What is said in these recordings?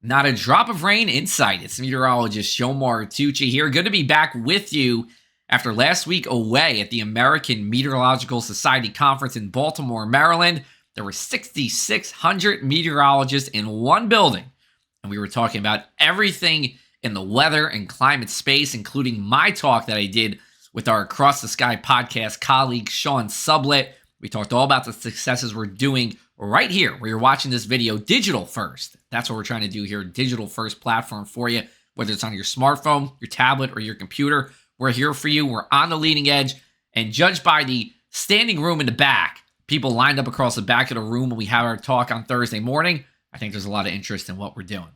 Not a drop of rain in sight. It's meteorologist Joe Martucci here. Good to be back with you after last week away at the American Meteorological Society Conference in Baltimore, Maryland. There were 6,600 meteorologists in one building, and we were talking about everything in the weather and climate space, including my talk that I did with our Across the Sky podcast colleague, Sean Sublett. We talked all about the successes we're doing right here where you're watching this video, digital first. That's what we're trying to do here, digital first platform for you, whether it's on your smartphone, your tablet, or your computer. We're here for you. We're on the leading edge, and judged by the standing room in the back, people lined up across the back of the room when we have our talk on Thursday morning, I think there's a lot of interest in what we're doing.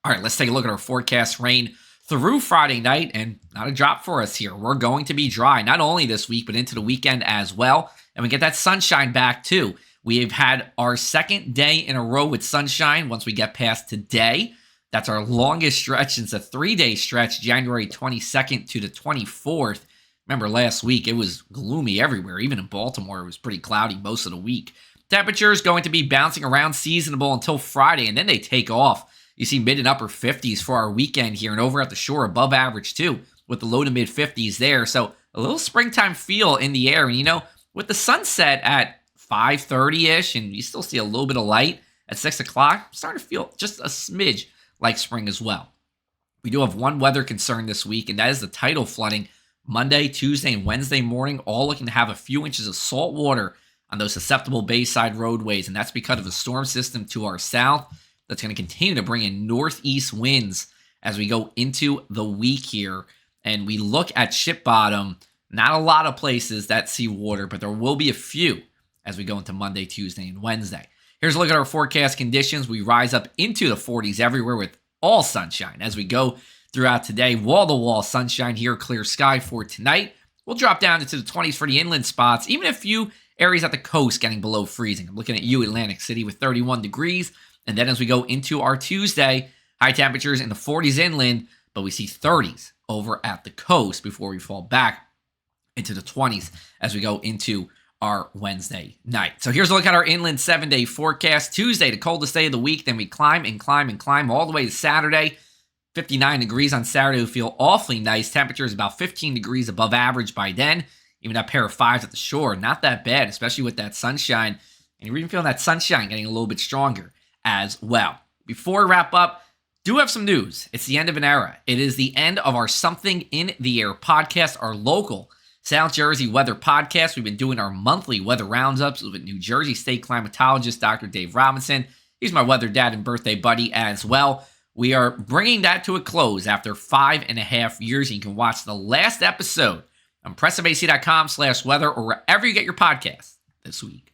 All right, let's take a look at our forecast rain through Friday night, and not a drop for us here. We're going to be dry, not only this week, but into the weekend as well, and we get that sunshine back too. We've had our second day in a row with sunshine once we get past today. That's our longest stretch since a 3-day stretch, January 22nd to the 24th. Remember last week, it was gloomy everywhere. Even in Baltimore, it was pretty cloudy most of the week. Temperature is going to be bouncing around seasonable until Friday, and then they take off. You see mid and upper 50s for our weekend here, and over at the shore, above average too, with the low to mid 50s there. So a little springtime feel in the air. And you know, with the sunset at 5:30-ish, and you still see a little bit of light at 6 o'clock, starting to feel just a smidge like spring as well. We do have one weather concern this week, and that is the tidal flooding Monday, Tuesday, and Wednesday morning, all looking to have a few inches of salt water on those susceptible bayside roadways, and that's because of a storm system to our south that's going to continue to bring in northeast winds as we go into the week here. And we look at ship bottom, not a lot of places that see water, but there will be a few as we go into Monday, Tuesday, and Wednesday. Here's a look at our forecast conditions. We rise up into the 40s everywhere with all sunshine as we go throughout today. Wall-to-wall sunshine here, clear sky for tonight. We'll drop down into the 20s for the inland spots, even a few areas at the coast getting below freezing. I'm looking at you, Atlantic City, with 31 degrees. And then as we go into our Tuesday, high temperatures in the 40s inland, but we see 30s over at the coast before we fall back into the 20s as we go into our Wednesday night. So here's a look at our inland 7-day forecast. Tuesday, the coldest day of the week. Then we climb and climb and climb all the way to Saturday. 59 degrees on Saturday will feel awfully nice. Temperature is about 15 degrees above average by then. Even that pair of fives at the shore, not that bad, especially with that sunshine. And you're even feeling that sunshine getting a little bit stronger as well. Before we wrap up, do have some news. It's the end of an era. It is the end of our Something in the Air podcast, our local South Jersey weather podcast. We've been doing our monthly weather roundups with New Jersey State climatologist Dr. Dave Robinson. He's my weather dad and birthday buddy as well. We are bringing that to a close after 5.5 years. And you can watch the last episode on PressOfAC.com/weather or wherever you get your podcasts this week.